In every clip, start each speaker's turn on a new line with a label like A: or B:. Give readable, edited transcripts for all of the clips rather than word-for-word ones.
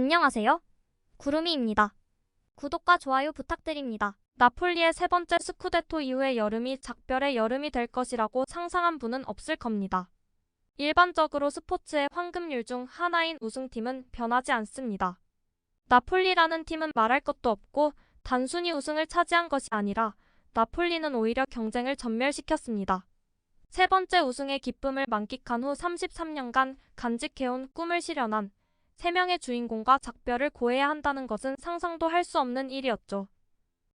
A: 안녕하세요. 구름이입니다. 구독과 좋아요 부탁드립니다. 나폴리의 세 번째 스쿠데토 이후의 여름이 작별의 여름이 될 것이라고 상상한 분은 없을 겁니다. 일반적으로 스포츠의 황금률 중 하나인 우승팀은 변하지 않습니다. 나폴리라는 팀은 말할 것도 없고 단순히 우승을 차지한 것이 아니라 나폴리는 오히려 경쟁을 전멸시켰습니다. 세 번째 우승의 기쁨을 만끽한 후 33년간 간직해온 꿈을 실현한 3명의 주인공과 작별을 고해야 한다는 것은 상상도 할 수 없는 일이었죠.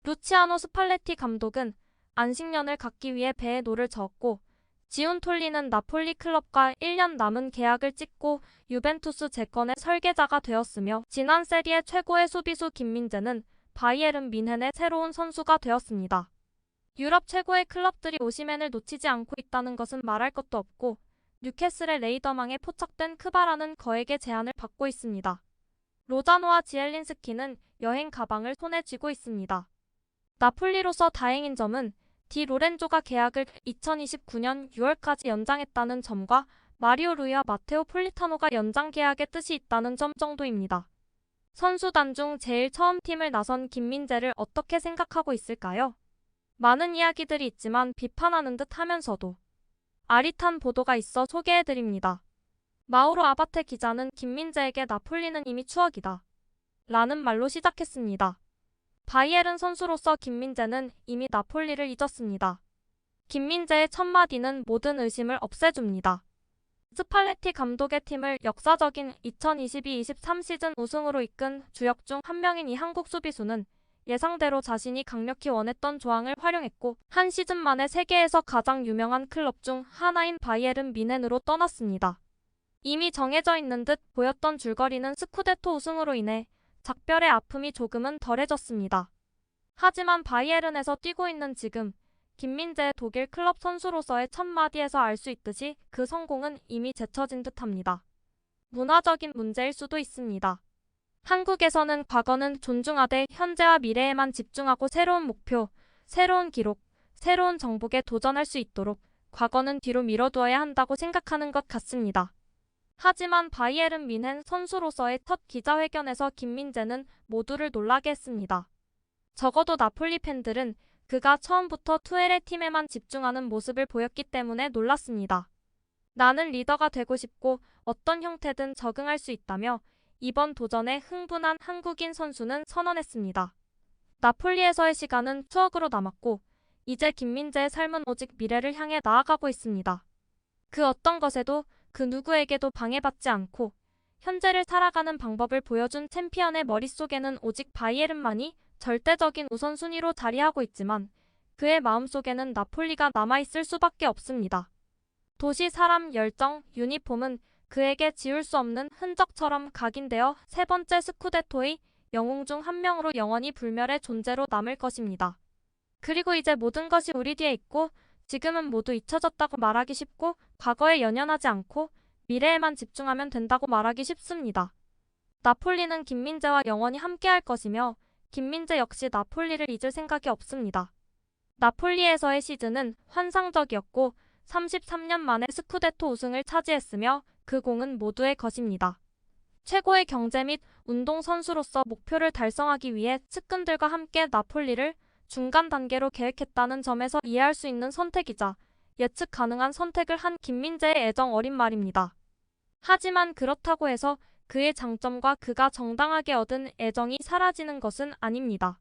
A: 루치아노 스팔레티 감독은 안식년을 갖기 위해 배에 노를 저었고, 지운톨리는 나폴리 클럽과 1년 남은 계약을 찍고 유벤투스 재건의 설계자가 되었으며, 지난 세리에 최고의 수비수 김민재는 바이에른 뮌헨의 새로운 선수가 되었습니다. 유럽 최고의 클럽들이 오시멘을 놓치지 않고 있다는 것은 말할 것도 없고, 뉴캐슬의 레이더망에 포착된 크바라는 거액의 제안을 받고 있습니다. 로자노와 지엘린스키는 여행 가방을 손에 쥐고 있습니다. 나폴리로서 다행인 점은 디 로렌조가 계약을 2029년 6월까지 연장했다는 점과 마리오 루이와 마테오 폴리타노가 연장 계약의 뜻이 있다는 점 정도입니다. 선수단 중 제일 처음 팀을 나선 김민재를 어떻게 생각하고 있을까요? 많은 이야기들이 있지만 비판하는 듯 하면서도 아릿한 보도가 있어 소개해드립니다. 마우로 아바테 기자는 김민재에게 나폴리는 이미 추억이다 라는 말로 시작했습니다. 바이에른 선수로서 김민재는 이미 나폴리를 잊었습니다. 김민재의 첫 마디는 모든 의심을 없애줍니다. 스팔레티 감독의 팀을 역사적인 2022-23 시즌 우승으로 이끈 주역 중 한 명인 이 한국 수비수는 예상대로 자신이 강력히 원했던 조항을 활용했고, 한 시즌 만에 세계에서 가장 유명한 클럽 중 하나인 바이에른 뮌헨으로 떠났습니다. 이미 정해져 있는 듯 보였던 줄거리는 스쿠데토 우승으로 인해 작별의 아픔이 조금은 덜해졌습니다. 하지만 바이에른에서 뛰고 있는 지금, 김민재의 독일 클럽 선수로서의 첫 마디에서 알 수 있듯이 그 성공은 이미 제쳐진 듯합니다. 문화적인 문제일 수도 있습니다. 한국에서는 과거는 존중하되 현재와 미래에만 집중하고 새로운 목표, 새로운 기록, 새로운 정복에 도전할 수 있도록 과거는 뒤로 미뤄두어야 한다고 생각하는 것 같습니다. 하지만 바이에른 뮌헨 선수로서의 첫 기자회견에서 김민재는 모두를 놀라게 했습니다. 적어도 나폴리 팬들은 그가 처음부터 투엘의 팀에만 집중하는 모습을 보였기 때문에 놀랐습니다. 나는 리더가 되고 싶고 어떤 형태든 적응할 수 있다며 이번 도전에 흥분한 한국인 선수는 선언했습니다. 나폴리에서의 시간은 추억으로 남았고 이제 김민재의 삶은 오직 미래를 향해 나아가고 있습니다. 그 어떤 것에도 그 누구에게도 방해받지 않고 현재를 살아가는 방법을 보여준 챔피언의 머릿속에는 오직 바이에른만이 절대적인 우선순위로 자리하고 있지만 그의 마음속에는 나폴리가 남아있을 수밖에 없습니다. 도시, 사람, 열정, 유니폼은 그에게 지울 수 없는 흔적처럼 각인되어 세 번째 스쿠데토의 영웅 중 한 명으로 영원히 불멸의 존재로 남을 것입니다. 그리고 이제 모든 것이 우리 뒤에 있고 지금은 모두 잊혀졌다고 말하기 쉽고 과거에 연연하지 않고 미래에만 집중하면 된다고 말하기 쉽습니다. 나폴리는 김민재와 영원히 함께할 것이며 김민재 역시 나폴리를 잊을 생각이 없습니다. 나폴리에서의 시즌은 환상적이었고 33년 만에 스쿠데토 우승을 차지했으며 그 공은 모두의 것입니다. 최고의 경제 및 운동선수로서 목표를 달성하기 위해 측근들과 함께 나폴리를 중간 단계로 계획했다는 점에서 이해할 수 있는 선택이자 예측 가능한 선택을 한 김민재의 애정 어린 말입니다. 하지만 그렇다고 해서 그의 장점과 그가 정당하게 얻은 애정이 사라지는 것은 아닙니다.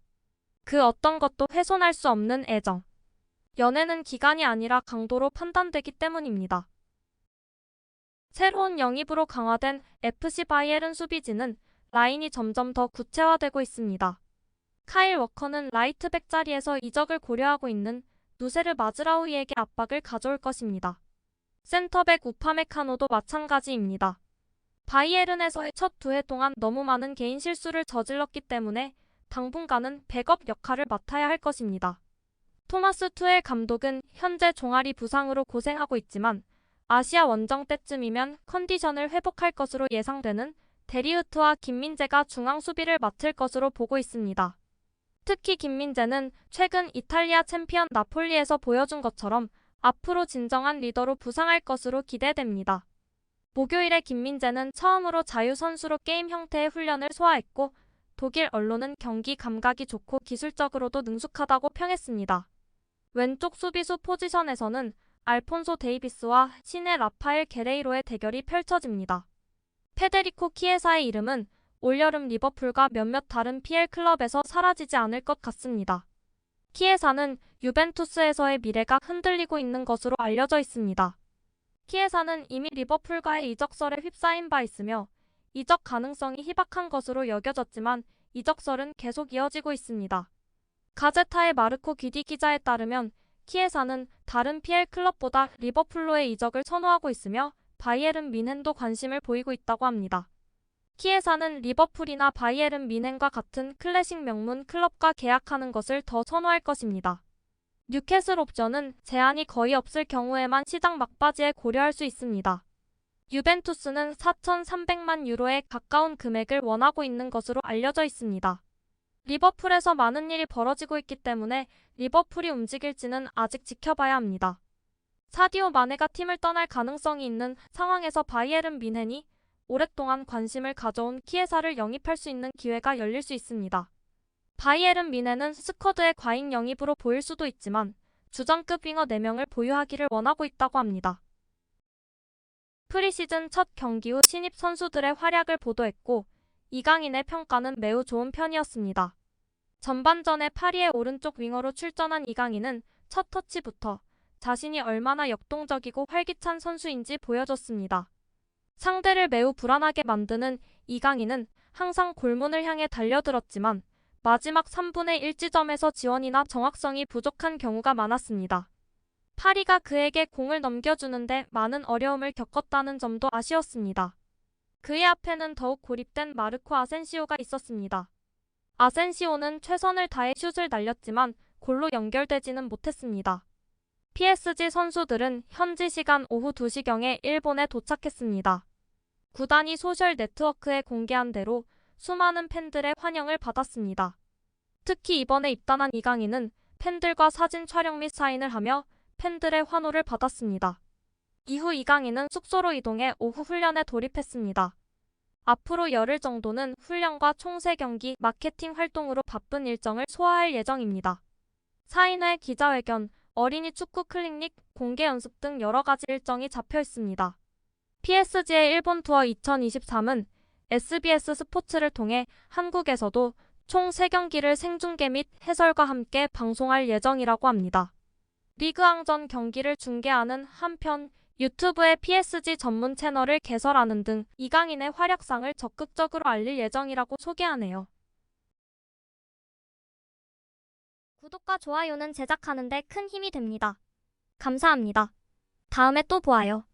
A: 그 어떤 것도 훼손할 수 없는 애정. 연애는 기간이 아니라 강도로 판단되기 때문입니다. 새로운 영입으로 강화된 FC 바이에른 수비진은 라인이 점점 더 구체화되고 있습니다. 카일 워커는 라이트백 자리에서 이적을 고려하고 있는 누세르 마즈라우이에게 압박을 가져올 것입니다. 센터백 우파메카노도 마찬가지입니다. 바이에른에서의 첫 2해 동안 너무 많은 개인 실수를 저질렀기 때문에 당분간은 백업 역할을 맡아야 할 것입니다. 토마스 투엘 감독은 현재 종아리 부상으로 고생하고 있지만 아시아 원정 때쯤이면 컨디션을 회복할 것으로 예상되는 데리흐트와 김민재가 중앙 수비를 맡을 것으로 보고 있습니다. 특히 김민재는 최근 이탈리아 챔피언 나폴리에서 보여준 것처럼 앞으로 진정한 리더로 부상할 것으로 기대됩니다. 목요일에 김민재는 처음으로 자유선수로 게임 형태의 훈련을 소화했고 독일 언론은 경기 감각이 좋고 기술적으로도 능숙하다고 평했습니다. 왼쪽 수비수 포지션에서는 알폰소 데이비스와 신의 라파엘 게레이로의 대결이 펼쳐집니다. 페데리코 키에사의 이름은 올여름 리버풀과 몇몇 다른 PL 클럽에서 사라지지 않을 것 같습니다. 키에사는 유벤투스에서의 미래가 흔들리고 있는 것으로 알려져 있습니다. 키에사는 이미 리버풀과의 이적설에 휩싸인 바 있으며 이적 가능성이 희박한 것으로 여겨졌지만 이적설은 계속 이어지고 있습니다. 가제타의 마르코 귀디 기자에 따르면 키에사는 다른 PL 클럽보다 리버풀로의 이적을 선호하고 있으며 바이에른 뮌헨도 관심을 보이고 있다고 합니다. 키에사는 리버풀이나 바이에른 뮌헨과 같은 클래식 명문 클럽과 계약하는 것을 더 선호할 것입니다. 뉴캐슬 옵션은 제한이 거의 없을 경우에만 시장 막바지에 고려할 수 있습니다. 유벤투스는 4,300만 유로에 가까운 금액을 원하고 있는 것으로 알려져 있습니다. 리버풀에서 많은 일이 벌어지고 있기 때문에 리버풀이 움직일지는 아직 지켜봐야 합니다. 사디오 마네가 팀을 떠날 가능성이 있는 상황에서 바이에른 뮌헨이 오랫동안 관심을 가져온 키에사를 영입할 수 있는 기회가 열릴 수 있습니다. 바이에른 뮌헨은 스쿼드의 과잉 영입으로 보일 수도 있지만 주전급 윙어 4명을 보유하기를 원하고 있다고 합니다. 프리시즌 첫 경기 후 신입 선수들의 활약을 보도했고 이강인의 평가는 매우 좋은 편이었습니다. 전반전에 파리의 오른쪽 윙어로 출전한 이강인은 첫 터치부터 자신이 얼마나 역동적이고 활기찬 선수인지 보여줬습니다. 상대를 매우 불안하게 만드는 이강인은 항상 골문을 향해 달려들었지만 마지막 3분의 1 지점에서 지원이나 정확성이 부족한 경우가 많았습니다. 파리가 그에게 공을 넘겨주는데 많은 어려움을 겪었다는 점도 아쉬웠습니다. 그의 앞에는 더욱 고립된 마르코 아센시오가 있었습니다. 아센시오는 최선을 다해 슛을 날렸지만 골로 연결되지는 못했습니다. PSG 선수들은 현지 시간 오후 2시경에 일본에 도착했습니다. 구단이 소셜 네트워크에 공개한 대로 수많은 팬들의 환영을 받았습니다. 특히 이번에 입단한 이강인은 팬들과 사진 촬영 및 사인을 하며 팬들의 환호를 받았습니다. 이후 이강인은 숙소로 이동해 오후 훈련에 돌입했습니다. 앞으로 열흘 정도는 훈련과 총 3경기 마케팅 활동으로 바쁜 일정을 소화할 예정입니다. 사인회, 기자회견, 어린이 축구 클리닉, 공개 연습 등 여러 가지 일정이 잡혀 있습니다. PSG의 일본 투어 2023은 SBS 스포츠를 통해 한국에서도 총 3경기를 생중계 및 해설과 함께 방송할 예정이라고 합니다. 리그왕전 경기를 중계하는 한편 유튜브에 PSG 전문 채널을 개설하는 등 이강인의 활약상을 적극적으로 알릴 예정이라고 소개하네요. 구독과 좋아요는 제작하는 데 큰 힘이 됩니다. 감사합니다. 다음에 또 보아요.